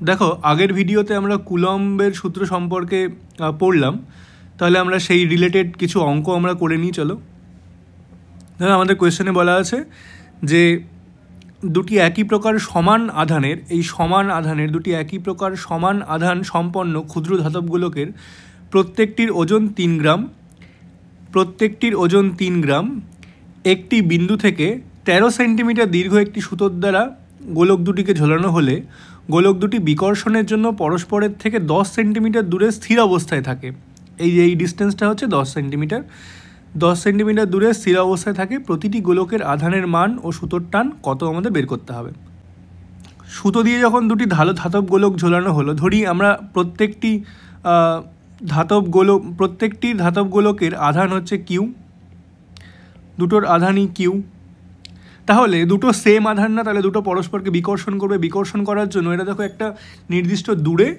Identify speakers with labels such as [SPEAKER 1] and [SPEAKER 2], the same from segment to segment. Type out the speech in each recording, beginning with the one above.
[SPEAKER 1] দেখো আগের ভিডিওতে আমরা কুলম্বের সূত্র সম্পর্কে পড়লাম, তাহলে আমরা সেই রিলেটেড কিছু অঙ্ক আমরা করে নিই। চলো, দেখো আমাদের কোয়েশ্চেনে বলা আছে যে দুটি একই প্রকার সমান আধানের দুটি একই প্রকার সমান আধান সম্পন্ন ক্ষুদ্র ধাতবগুলোকের প্রত্যেকটির ওজন 3 গ্রাম একটি বিন্দু থেকে 13 সেন্টিমিটার দীর্ঘ একটি সুতোর দ্বারা গোলক দুটিকে ঝোলানো হলে গোলক দুটি বিকর্ষণের জন্য পরস্পরের থেকে 10 সেন্টিমিটার দূরে স্থির অবস্থায় থাকে। এই ডিস্টেন্সটা হচ্ছে 10 সেন্টিমিটার দূরে স্থির অবস্থায় থাকে। প্রতিটি গোলকের আধানের মান ও সুতোর টান কত আমাদের বের করতে হবে। সুতো দিয়ে যখন দুটি ধাতব গোলক ঝোলানো হলো, ধরি আমরা প্রত্যেকটি ধাতব গোলকের আধান হচ্ছে কিউ, দুটোর আধানই কিউ। তাহলে দুটো সেম আধান না, তাহলে দুটো পরস্পরকে বিকর্ষণ করবে। বিকর্ষণ করার জন্য এটা দেখো একটা নির্দিষ্ট দূরে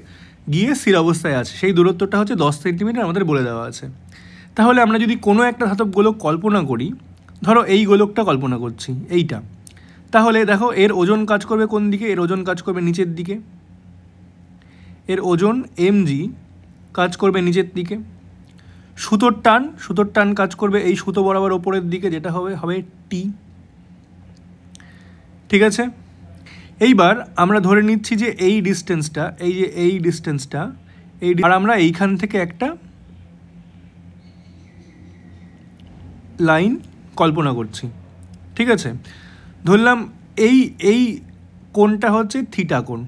[SPEAKER 1] গিয়ে স্থির অবস্থায় আছে, সেই দূরত্বটা হচ্ছে 10 সেন্টিমিটার আমাদের বলে দেওয়া আছে। তাহলে আমরা যদি কোনো একটা ধাতব গোলক কল্পনা করি, ধরো এই গোলকটা কল্পনা করছি, এইটা, তাহলে দেখো এর ওজন কাজ করবে কোন দিকে? এর ওজন কাজ করবে নিচের দিকে। এর ওজন mg কাজ করবে নিচের দিকে। সুতোর টান কাজ করবে এই সুতো বরাবর ওপরের দিকে, যেটা হবে টি। ঠিক আছে, এইবার আমরা ধরে নিচ্ছি যে এই ডিস্টেন্সটা, আর আমরা এইখান থেকে একটা লাইন কল্পনা করছি। ঠিক আছে, ধরলাম এই কোণটা হচ্ছে থিটা কোণ,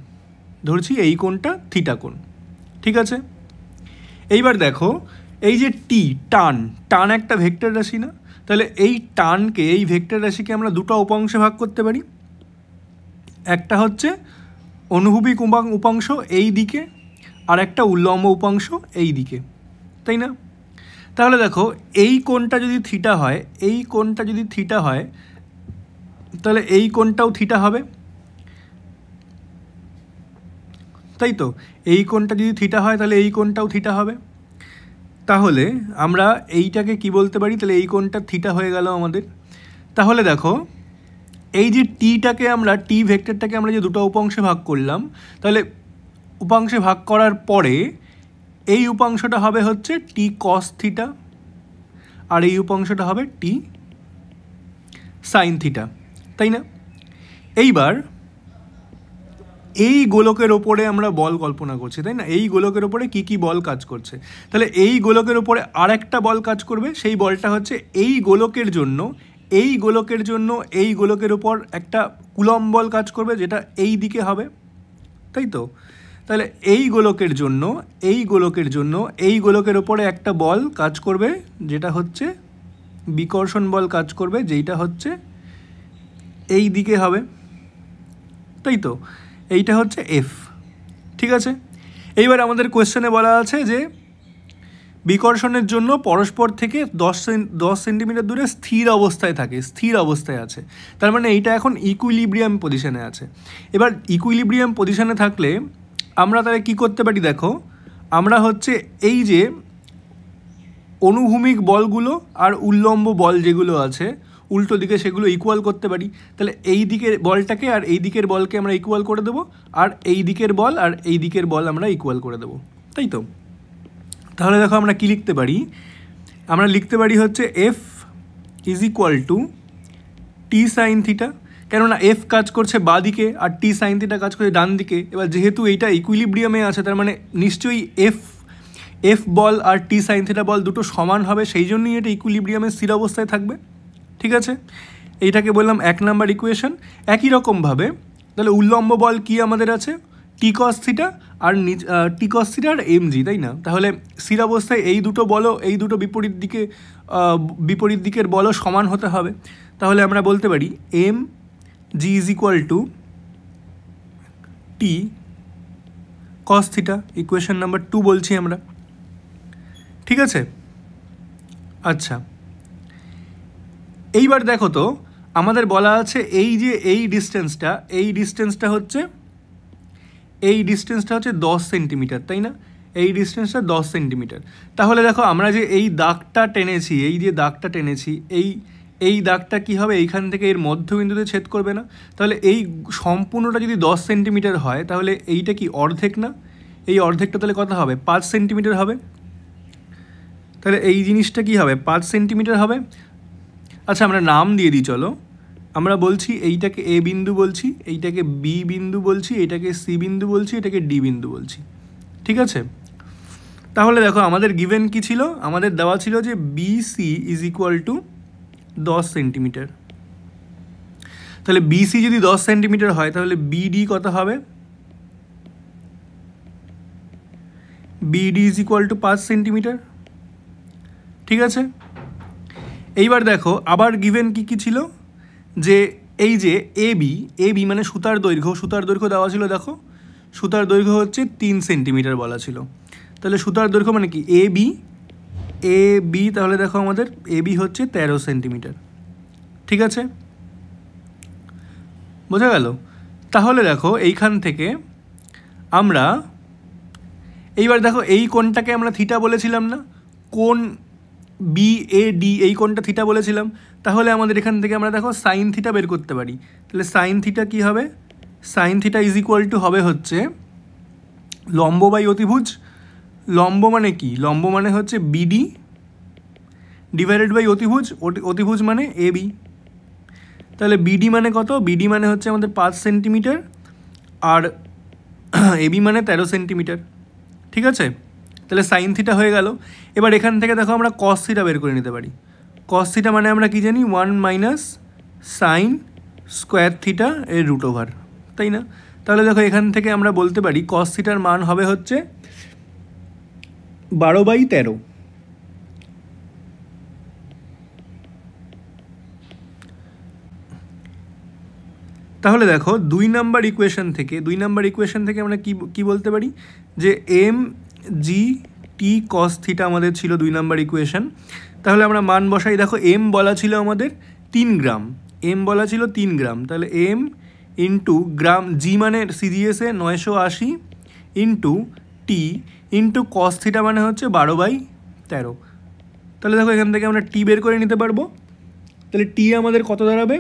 [SPEAKER 1] ধরছি এই কোণটা থিটা কোণ। ঠিক আছে, এইবার দেখো এই যে টান একটা ভেক্টর রাশি না? তাহলে এই ভেক্টর রাশিকে আমরা দুটো উপাংশে ভাগ করতে পারি। একটা হচ্ছে অনুভূমিক উপাংশ এই দিকে, আর একটা উল্লম্ব উপাংশ এই দিকে, তাই না? তাহলে দেখো এই কোণটা যদি থিটা হয়, তাহলে এই কোণটাও থিটা হবে, তাই তো? এই কোণটা যদি থিটা হয় তাহলে এই কোণটাও থিটা হবে। তাহলে আমরা এইটাকে কি বলতে পারি? তাহলে এই কোণটা থিটা হয়ে গেল আমাদের। তাহলে দেখো এই যে টি ভেক্টরটাকে আমরা যে দুটো উপাংশে ভাগ করলাম, তাহলে উপাংশে ভাগ করার পরে এই উপাংশটা হবে হচ্ছে টি কস থিটা, আর এই উপাংশটা হবে টি সাইন থিটা, তাই না? এইবার এই গোলকের ওপরে আমরা বল কল্পনা করছি, তাই না? এই গোলকের ওপরে কি বল কাজ করছে? তাহলে এই গোলকের ওপরে আর একটা বল কাজ করবে। সেই বলটা হচ্ছে এই গোলকের জন্য এই গোলকের ওপর একটা কুলম্ব বল কাজ করবে, যেটা এই দিকে হবে, তাই তো? তাহলে এই গোলকের ওপরে একটা বল কাজ করবে, যেটা হচ্ছে বিকর্ষণ বল কাজ করবে, যেইটা হচ্ছে এই দিকে হবে, তাই তো? এইটা হচ্ছে এফ। ঠিক আছে, এইবার আমাদের কোয়েশ্চেনে বলা আছে যে বিকর্ষণের জন্য পরস্পর থেকে 10 সেন্টিমিটার দূরে স্থির অবস্থায় আছে। তার মানে এইটা এখন ইকুইলিব্রিয়াম পজিশনে আছে। এবার ইকুইলিব্রিয়াম পজিশনে থাকলে আমরা তাহলে কি করতে পারি? দেখো আমরা হচ্ছে এই যে অনুভূমিক বলগুলো আর উল্লম্ব বল যেগুলো আছে উল্টো দিকে, সেগুলো ইকুয়াল করতে পারি। তাহলে এই দিকের বলটাকে আর এই দিকের বলকে আমরা ইকুয়াল করে দেবো, আর এই দিকের বল আর এই দিকের বল আমরা ইকুয়াল করে দেবো, তাই তো? তাহলে দেখো আমরা কি লিখতে পারি? আমরা লিখতে পারি হচ্ছে F is equal two T sine theta, কেননা এফ কাজ করছে বাঁ দিকে আর টি সাইন থিটা কাজ করছে ডান দিকে। এবার যেহেতু এইটা ইকুইলিব্রিয়ামে আছে, তার মানে নিশ্চয়ই এফ বল আর টি সাইন থিটা বল দুটো সমান হবে, সেই জন্যই এটা ইকুইলিব্রিয়ামে স্থির অবস্থায় থাকবে। ঠিক আছে, এইটাকে বললাম 1 নাম্বার ইকুয়েশন। একই রকমভাবে তাহলে উল্লম্ব বল কি আমাদের আছে? টি কস থিটা আর mg, তাই না? তাহলে স্থির অবস্থায় এই দুটো বিপরীত দিকের বলও সমান হতে হবে। তাহলে আমরা বলতে পারি mg is equal two T cos theta, equation number 2 বলছি আমরা। ঠিক আছে, আচ্ছা এইবার দেখো তো আমাদের বলা আছে এই যে এই ডিস্টেন্সটা হচ্ছে 10 সেন্টিমিটার, তাই না? এই ডিস্টেন্সটা 10 সেন্টিমিটার। তাহলে দেখো আমরা যে এই দাগটা টেনেছি, এই দাগটা কী হবে, এইখান থেকে এর মধ্যবিন্দুতে ছেদ করবে না? তাহলে এই সম্পূর্ণটা যদি 10 সেন্টিমিটার হয় তাহলে এইটা কি অর্ধেক না? এই অর্ধেকটা তাহলে কত হবে? 5 সেন্টিমিটার হবে। তাহলে এই জিনিসটা কি হবে? 5 সেন্টিমিটার হবে। আচ্ছা, আমরা নাম দিয়ে দিই, চলো। আমরা বলছি এইটাকে এ বিন্দু বলছি, এইটাকে বি বিন্দু বলছি, এইটাকে সি বিন্দু বলছি, এটাকে ডি বিন্দু বলছি। ঠিক আছে? তাহলে দেখো আমাদের গিভেন কি ছিল? আমাদের দেওয়া ছিল যে BC is equal to 10 centimetre. তাহলে বিসি যদি 10 সেন্টিমিটার হয় তাহলে বিডি কত হবে? BD is equal to 5 centimetre. ঠিক আছে? এইবার দেখো আবার গিভেন কি ছিল, যে এই যে এবি মানে সুতার দৈর্ঘ্য দেওয়া ছিল। দেখো সুতার দৈর্ঘ্য হচ্ছে 3 সেন্টিমিটার বলা ছিল। তাহলে সুতার দৈর্ঘ্য মানে কি? এবি তাহলে দেখো আমাদের এবি হচ্ছে 13 সেন্টিমিটার। ঠিক আছে, বোঝা গেল? তাহলে দেখো এইখান থেকে আমরা এইবার দেখো এই কোণটাকে আমরা থিটা বলেছিলাম না? কোণ বিএডি এই কোণটা থিটা বলেছিলাম। তাহলে আমাদের এখান থেকে আমরা দেখো সাইন থিটা বের করতে পারি। তাহলে সাইন থিটা কী হবে? Sine theta is equal two হবে হচ্ছে লম্ব বাই অতিভুজ। লম্ব মানে কি? লম্ব মানে হচ্ছে বিডি ডিভাইডেড বাই অতিভুজ, অতিভুজ মানে এবি। তাহলে বিডি মানে কত? বিডি মানে হচ্ছে আমাদের 5 সেন্টিমিটার আর এবি মানে 13 সেন্টিমিটার। ঠিক আছে? তাহলে সাইন থিটা হয়ে গেল। এবার এখান থেকে দেখো আমরা কস থিটা বের করে নিতে পারি। কস থিটা মানে আমরা কি জানি? 1 মাইনাস সাইন স্কোয়ার থিটা এর রুট ওভার, তাই না? তাহলে দেখো এখান থেকে আমরা বলতে পারি কস থিটার মান হবে হচ্ছে 12/13। তাহলে দেখো 2 নাম্বার ইকুয়েশন থেকে আমরা কি বলতে পারি, যে এম জি টি কস থিটা আমাদের ছিল 2 নাম্বার ইকুয়েশন। তাহলে আমরা মান বসাই। দেখো এম বলা ছিল আমাদের 3 গ্রাম, তাহলে এম ইন্টু গ্রাম, জি মানে সিজিএসে 980 into T into cos theta মানে হচ্ছে 12/13। তাহলে দেখো এখান থেকে আমরা টি বের করে নিতে পারবো। তাহলে টি আমাদের কত দাঁড়াবে?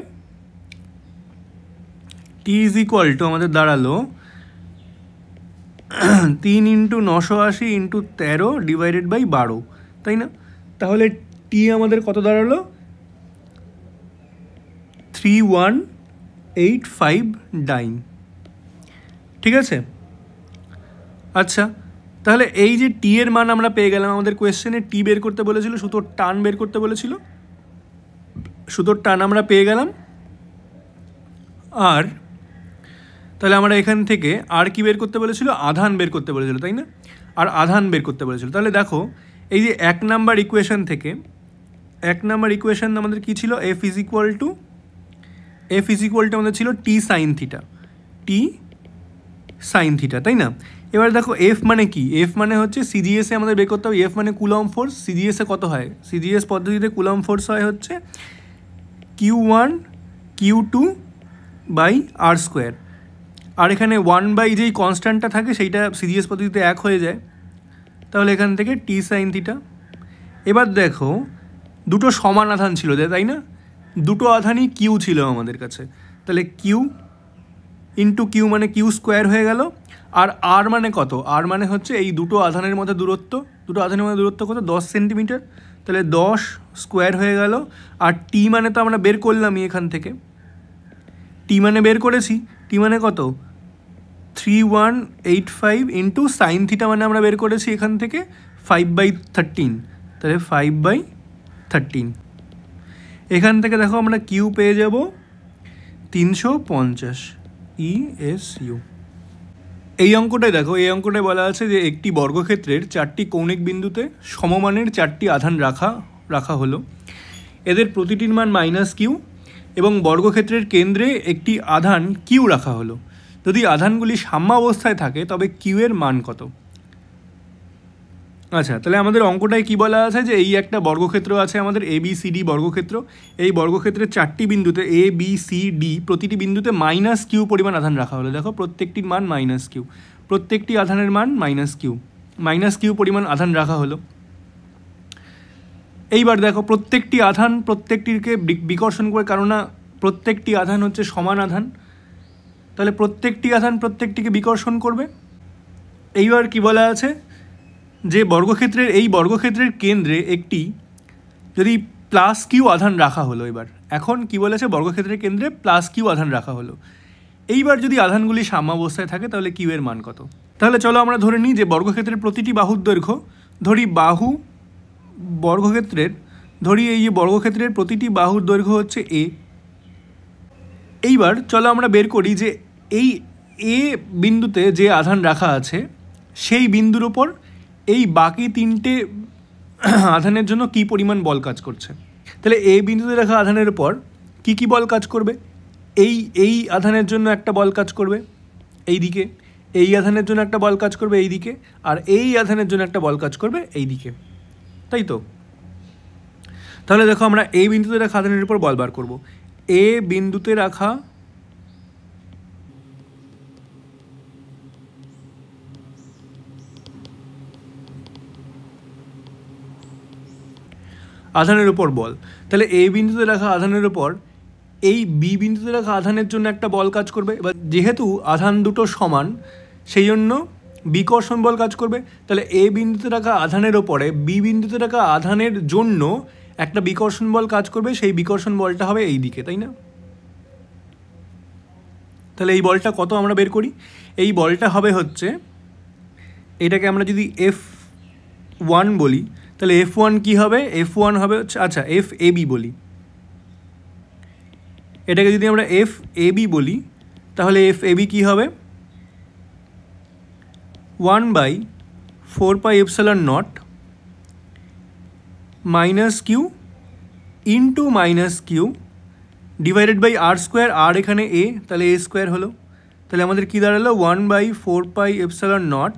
[SPEAKER 1] টি ইজ ইকুয়াল টু আমাদের দাঁড়ালো 3 ইন্টু 980 ইন্টু 13 ডিভাইডেড বাই 12, তাই না? তাহলে টি আমাদের কত দাঁড়ালো? 3185 ঠিক আছে? আচ্ছা, তাহলে এই যে টি এর মান আমরা পেয়ে গেলাম। আমাদের কোয়েশ্চেনে টি বের করতে বলেছিল, সুতোর টান বের করতে বলেছিল, সুতোর টান আমরা পেয়ে গেলাম। আর তাহলে আমরা এখান থেকে আর কি বের করতে বলেছিল? আধান বের করতে বলেছিল, তাই না? আর আধান বের করতে বলেছিল। তাহলে দেখো এই যে 1 নাম্বার ইকুয়েশন থেকে আমাদের কি ছিল? এফ ইজ ইকুয়াল টু আমাদের ছিল টি সাইন থিটা, তাই না? এবার দেখো এফ মানে কি? এফ মানে হচ্ছে সিজিএসে আমাদের বের করতে হবে। এফ মানে কুলম্ব ফোর্স। সিজিএসে কত হয়? সিজিএস পদ্ধতিতে কুলম্ব ফোর্স হয় হচ্ছে Q1 Q2 by R square. আর এখানে 1 বাই যেই কনস্ট্যান্টটা থাকে সেইটা সিজিএস পদ্ধতিতে 1 হয়ে যায়। তাহলে এখান থেকে টি সাইন থিটা। এবার দেখো দুটো সমান আধান ছিল, তাই না? দুটো আধানই কিউ ছিল আমাদের কাছে। তাহলে কিউ ইন্টু কিউ মানে কিউ স্কোয়ার হয়ে গেল। আর আর মানে কত? আর মানে হচ্ছে এই দুটো আধানের মধ্যে দূরত্ব কত? 10 সেন্টিমিটার। তাহলে 10 স্কোয়ার হয়ে গেল। আর টি মানে তো আমরা বের করলামই এখান থেকে, টি মানে বের করেছি। টি মানে কত? 3185 ইন্টু সাইন থিটা মানে আমরা বের করেছি এখান থেকে 5/13। তাহলে 5/13। এখান থেকে দেখো আমরা কিউ পেয়ে যাব 350 ESU। এই অঙ্কটায় দেখো, এই অঙ্কটায় বলা আছে যে একটি বর্গক্ষেত্রের 4টি কৌণিক বিন্দুতে সমমানের 4টি আধান রাখা হলো। এদের প্রতিটির মান -Q এবং বর্গক্ষেত্রের কেন্দ্রে একটি আধান কিউ রাখা হলো। যদি আধানগুলি সাম্যাবস্থায় থাকে তবে কিউ এর মান কত? আচ্ছা, তাহলে আমাদের অঙ্কটায় কি বলা আছে, যে এই একটা বর্গক্ষেত্র আছে আমাদের ABCD বর্গক্ষেত্র। এই বর্গক্ষেত্রের 4টি বিন্দুতে ABCD প্রতিটি বিন্দুতে -Q পরিমাণ আধান রাখা হলো। দেখো প্রত্যেকটির মান -Q, প্রত্যেকটি আধানের মান -Q পরিমাণ আধান রাখা হলো। এইবার দেখো প্রত্যেকটি আধান প্রত্যেকটিকে বিকর্ষণ করে, কারণ না প্রত্যেকটি আধান হচ্ছে সমান আধান, তাহলে প্রত্যেকটি আধান প্রত্যেকটিকে বিকর্ষণ করবে। এইবার কি বলা আছে যে বর্গক্ষেত্রের এই বর্গক্ষেত্রের কেন্দ্রে একটি যদি প্লাস কিউ আধান রাখা হলো, এবার এখন কি বলেছে বর্গক্ষেত্রের কেন্দ্রে প্লাস কিউ আধান রাখা হলো। এইবার যদি আধানগুলি সাম্যাবস্থায় থাকে তাহলে কিউ এর মান কত? তাহলে চলো আমরা ধরে নিই যে বর্গক্ষেত্রের প্রতিটি বাহুর দৈর্ঘ্য, ধরি বাহু বর্গক্ষেত্রের, ধরি এই যে বর্গক্ষেত্রের প্রতিটি বাহুর দৈর্ঘ্য হচ্ছে এ। এইবার চলো আমরা বের করি যে এই এ বিন্দুতে যে আধান রাখা আছে সেই বিন্দুর ওপর এই বাকি তিনটে আধানের জন্য কি পরিমাণ বল কাজ করছে। তাহলে এ বিন্দুতে রাখা আধানের উপর কি কি বল কাজ করবে? এই আধানের জন্য একটা বল কাজ করবে এই দিকে, এই আধানের জন্য একটা বল কাজ করবে এই দিকে, আর এই আধানের জন্য একটা বল কাজ করবে এই দিকে, তাই তো? তাহলে দেখো আমরা এই বিন্দুতে রাখা আধানের উপর বল বার করব। এ বিন্দুতে রাখা আধানের উপর বল, তাহলে এ বিন্দুতে রাখা আধানের উপর এই বি বিন্দুতে রাখা আধানের জন্য একটা বল কাজ করবে। এবার যেহেতু আধান দুটো সমান সেই জন্য বিকর্ষণ বল কাজ করবে। তাহলে এ বিন্দুতে রাখা আধানের ওপরে বি বিন্দুতে রাখা আধানের জন্য একটা বিকর্ষণ বল কাজ করবে, সেই বিকর্ষণ বলটা হবে এই দিকে, তাই না? তাহলে এই বলটা কত আমরা বের করি। এই বলটা হবে হচ্ছে, এটাকে আমরা যদি F1 বলি তাহলে F1 কি হবে? F1 হবে হচ্ছে, আচ্ছা FAB বলি, এটাকে যদি আমরা FAB বলি তাহলে FAB কি হবে? 1/4πε0 minus Q into minus Q divided by R square, আর এখানে এ, তাহলে এ স্কোয়ার হলো। তাহলে আমাদের কী দাঁড়ালো? 1/4πε0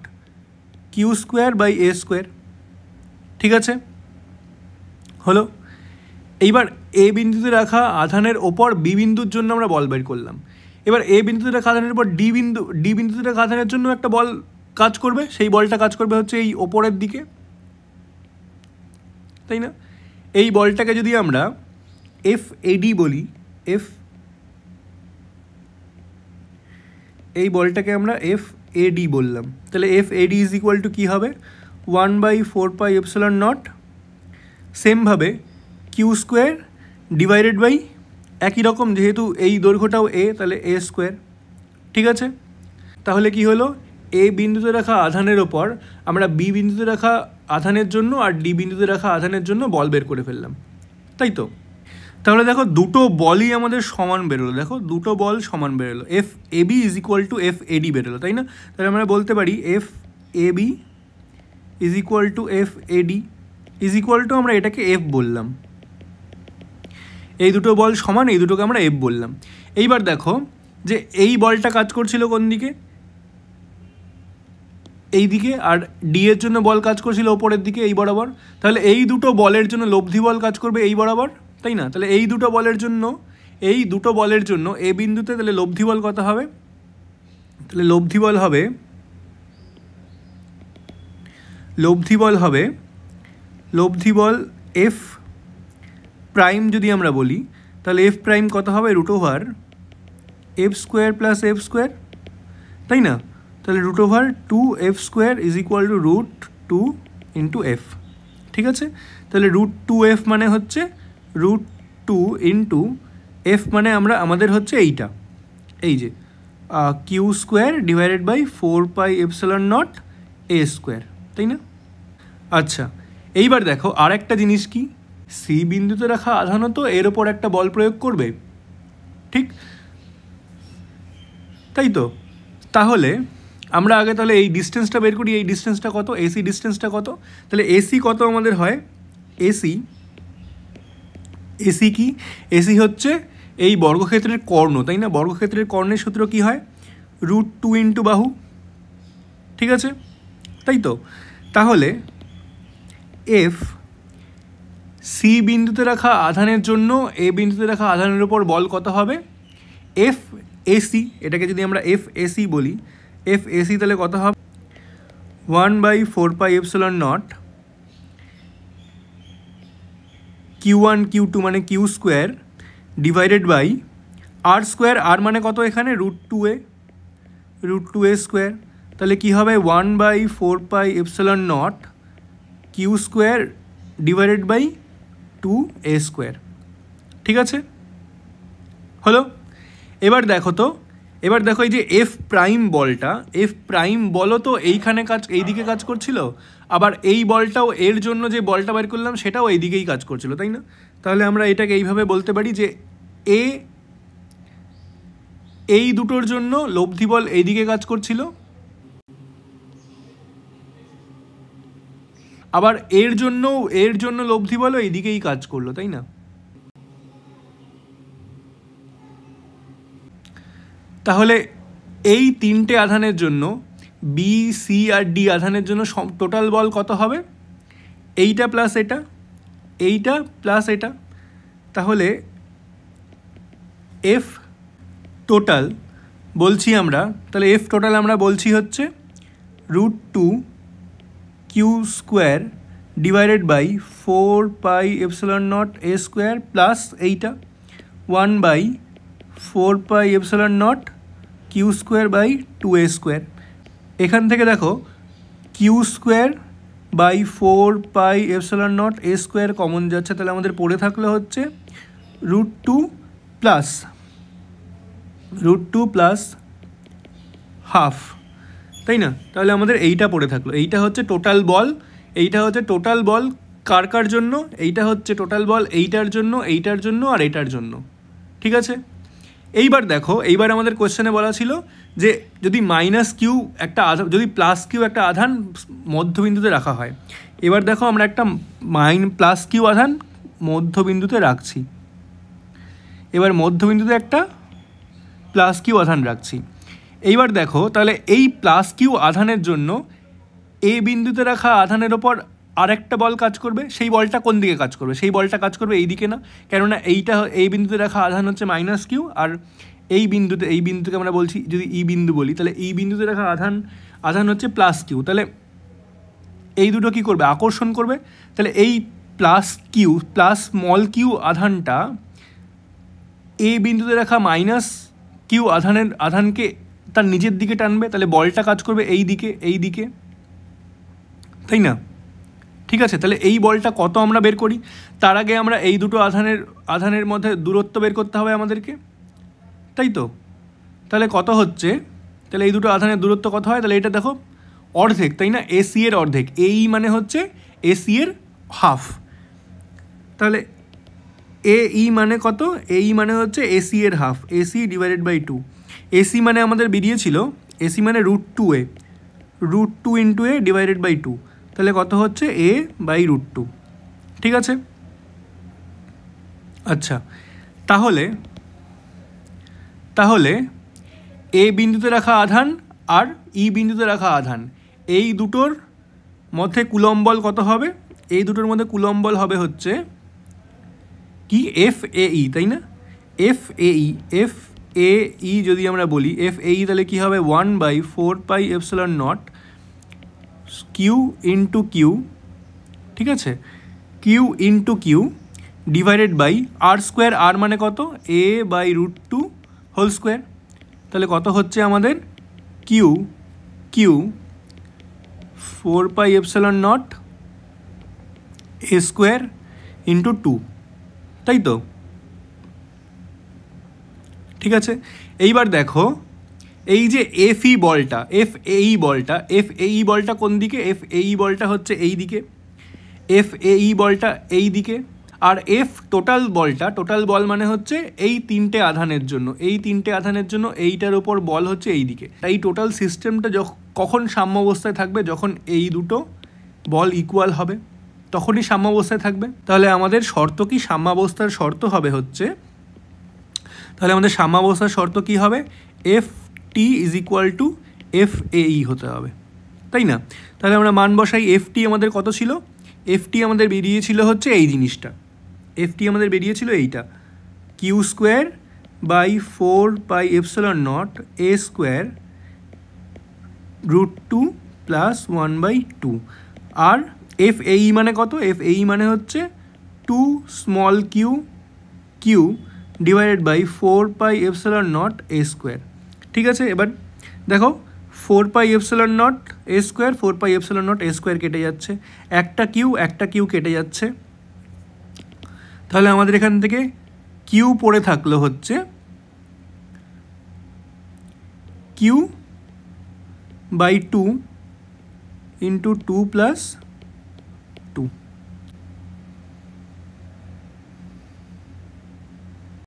[SPEAKER 1] Q square by A square, ঠিক আছে হলো। এইবার এ বিন্দুতে রাখা আধানের ওপর বি বিন্দুর জন্য আমরা বল বের করলাম। এবার এ বিন্দুতে রাখা আধানের উপর ডি বিন্দুতে রাখা আধানের জন্য একটা বল কাজ করবে, সেই বলটা কাজ করবে হচ্ছে এই ওপরের দিকে, তাই না? এই বলটাকে যদি আমরা FAD বলি, এই বলটাকে আমরা FAD বললাম, তাহলে FAD ইজ ইকুয়াল টু কী হবে? 1/4πε0 সেমভাবে কিউ স্কোয়ার ডিভাইডেড বাই একই রকম, যেহেতু এই দৈর্ঘ্যটাও এ তাহলে এ স্কোয়ার, ঠিক আছে? তাহলে কি হলো? এ বিন্দুতে রাখা আধানের ওপর আমরা বি বিন্দুতে রাখা আধানের জন্য আর ডি বিন্দুতে রাখা আধানের জন্য বল বের করে ফেললাম, তাই তো? তাহলে দেখো দুটো বলই আমাদের সমান বেরোলো, দেখো দুটো বল সমান বেরোলো, FAB is equal two FAD বেরোলো, তাই না? তাহলে আমরা বলতে পারি FAB is equal two FAD is equal two, আমরা এটাকে F বললাম, এই দুটো বল সমান, এই দুটোকে আমরা F বললাম। এইবার দেখো যে এই বলটা কাজ করছিল কোন দিকে? এই দিকে, আর ডি এর জন্য বল কাজ করছিল ওপরের দিকে এই বরাবর। তাহলে এই দুটো বলের জন্য লব্ধি বল কাজ করবে এই বরাবর, তাই না? তাহলে এই দুটো বলের জন্য এ বিন্দুতে তাহলে লব্ধি বল কত হবে? তাহলে লব্ধি বল F প্রাইম যদি আমরা বলি তাহলে F প্রাইম কত হবে? √F² প্লাস F স্কোয়ার, তাই না? তাহলে √2F² is equal two √2 into F, ঠিক আছে? তাহলে √2F মানে হচ্ছে √2 ইন্টু F মানে আমাদের হচ্ছে এইটা, এই যে Q square divided by 4πε0 A square, তাই না? আচ্ছা এইবার দেখো আর একটা জিনিস কি, সি বিন্দুতে রাখা আধানও তো এর ওপর একটা বল প্রয়োগ করবে, ঠিক তাই তো? তাহলে আমরা আগে তাহলে এই ডিস্টেন্সটা বের করি, এই ডিস্টেন্সটা কত? এসি ডিস্টেন্সটা কত? তাহলে এসি কত আমাদের হয়? এসি কি? এসি হচ্ছে এই বর্গক্ষেত্রের কর্ণ, তাই না? বর্গক্ষেত্রের কর্ণের সূত্র কি হয়? √2 ইন্টু বাহু, ঠিক আছে তাই তো? তাহলে এফ সি বিন্দুতে রাখা আধানের জন্য এ বিন্দুতে রাখা আধানের উপর বল কত হবে? FAC, এটাকে যদি আমরা FAC বলি, FAC তাহলে কত হবে? 1/4πε0 Q1 Q2 মানে Q square divided by R square, R মানে কত এখানে √2a স্কোয়ার। তাহলে কী হবে 1/4πε0 Q square divided by 2a square. ঠিক আছে, হলো। এবার দেখো এই যে এফ প্রাইম বলও তো এইদিকে কাজ করছিল, আবার এই বলটাও এর জন্য যে বলটা বের করলাম সেটাও এইদিকেই কাজ করছিল, তাই না? তাহলে আমরা এটাকে এইভাবে বলতে পারি যে এই দুটোর জন্য লব্ধি বল এইদিকে কাজ করছিল, আবার এর জন্য লব্ধি বলও এইদিকেই কাজ করলো, তাই না? তাহলে এই তিনটে আধানের জন্য বি, সি আর ডি আধানের জন্য টোটাল বল কত হবে? এইটা প্লাস এটা, এইটা প্লাস এটা। তাহলে এফ টোটাল বলছি আমরা, তাহলে এফ টোটাল আমরা বলছি হচ্ছে √2 Q square divided by 4πε0 a square plus এইটা 1/4πε0 Q square by 2a square. এখান থেকে দেখো Q square by 4πε0 a square common যাচ্ছে, তাহলে আমাদের পড়ে থাকলো হচ্ছে √2 প্লাস হাফ, তাই না? তাহলে আমাদের এইটা পড়ে থাকলো, এইটা হচ্ছে টোটাল বল কার জন্য? এইটা হচ্ছে টোটাল বল এইটার জন্য আর এইটার জন্য। ঠিক আছে, এইবার দেখো, এইবার আমাদের কোয়েশ্চেনে বলা ছিল যে যদি যদি প্লাস কিউ একটা আধান মধ্যবিন্দুতে রাখা হয়। এবার দেখো আমরা একটা প্লাস কিউ আধান মধ্যবিন্দুতে রাখছি, এবার মধ্যবিন্দুতে একটা প্লাস কিউ আধান রাখছি। এইবার দেখো তাহলে এই প্লাস কিউ আধানের জন্য এ বিন্দুতে রাখা আধানের ওপর আরেকটা বল কাজ করবে। সেই বলটা কোন দিকে কাজ করবে? সেই বলটা কাজ করবে এই দিকে না, কেননা এই বিন্দুতে রাখা আধান হচ্ছে -q, আর এই বিন্দুকে আমরা বলছি যদি ই বিন্দু বলি, তাহলে এই বিন্দুতে রাখা আধান হচ্ছে +q। তাহলে এই দুটো কি করবে? আকর্ষণ করবে। তাহলে এই স্মল কিউ আধানটা এই বিন্দুতে রাখা -q আধানকে তার নিজের দিকে টানবে, তাহলে বলটা কাজ করবে এই দিকে, তাই না? ঠিক আছে, তাহলে এই বলটা কত আমরা বের করি। তার আগে আমরা এই দুটো আধানের মধ্যে দূরত্ব বের করতে হবে আমাদেরকে, তাই তো? তাহলে কত হচ্ছে, তাহলে এই দুটো আধানের দূরত্ব কত হয়? তাহলে এটা দেখো অর্ধেক, তাই না? এসি এর অর্ধেক, এই মানে হচ্ছে এসি এর হাফ। তাহলে এই মানে কত? এই মানে হচ্ছে এসি এর half, AC divided by 2। AC মানে আমাদের বেরিয়েছিল, এসি মানে √2a × a ডিভাইডেড বাই 2, তাহলে কত হচ্ছে a/√2। ঠিক আছে, আচ্ছা, তাহলে এ বিন্দুতে রাখা আধান আর ই বিন্দুতে রাখা আধান, এই দুটোর মধ্যে কুলম্ব বল কত হবে? এই দুটোর মধ্যে কুলম্ব বল হবে হচ্ছে কি FAE, তাই না? FAE যদি আমরা বলি FAE, তাহলে কী হবে 1/4πε0 Q × Q, ঠিক আছে, Q × Q divided by R square, R মানে কত? a/√2 whole square. তাহলে কত হচ্ছে আমাদের? Q 4πε0 a স্কোয়ার × 2, তাই তো? ঠিক আছে, এইবার দেখো এই যে FAE বলটা কোন দিকে? FAE বলটা হচ্ছে এই দিকে, FAE বলটা এই দিকে, আর টোটাল বল মানে হচ্ছে এই তিনটে আধানের জন্য এইটার ওপর বল হচ্ছে এই দিকে। এই টোটাল সিস্টেমটা কখন সাম্যাবস্থায় থাকবে? যখন এই দুটো বল ইকুয়াল হবে, তখনই সাম্যাবস্থায় থাকবে। তাহলে আমাদের শর্ত কি? সাম্যাবস্থার শর্ত হবে হচ্ছে, তাহলে আমাদের সাম্যাবস্থার শর্ত কি হবে? FT = FAE হতে হবে, তাই না? তাহলে আমরা মান বসাই। FT আমাদের কত ছিল? FT আমাদের বেরিয়েছিল হচ্ছে এই জিনিসটা, FT আমাদের বেরিয়েছিল এইটা, Q square by 4πε0 a square √2 plus 1/2। আর FAE মানে কত? FAE মানে হচ্ছে two small Q Q divided by 4πε0 A square. ঠিক আছে, এবার দেখো 4πε0 এ স্কোয়ার 4πε0 এ স্কোয়ার কেটে যাচ্ছে, একটা কিউ কেটে যাচ্ছে, তাহলে আমাদের এখান থেকে কিউ পড়ে থাকলো হচ্ছে কিউ বাই 2 ইন্টু 2 + 2।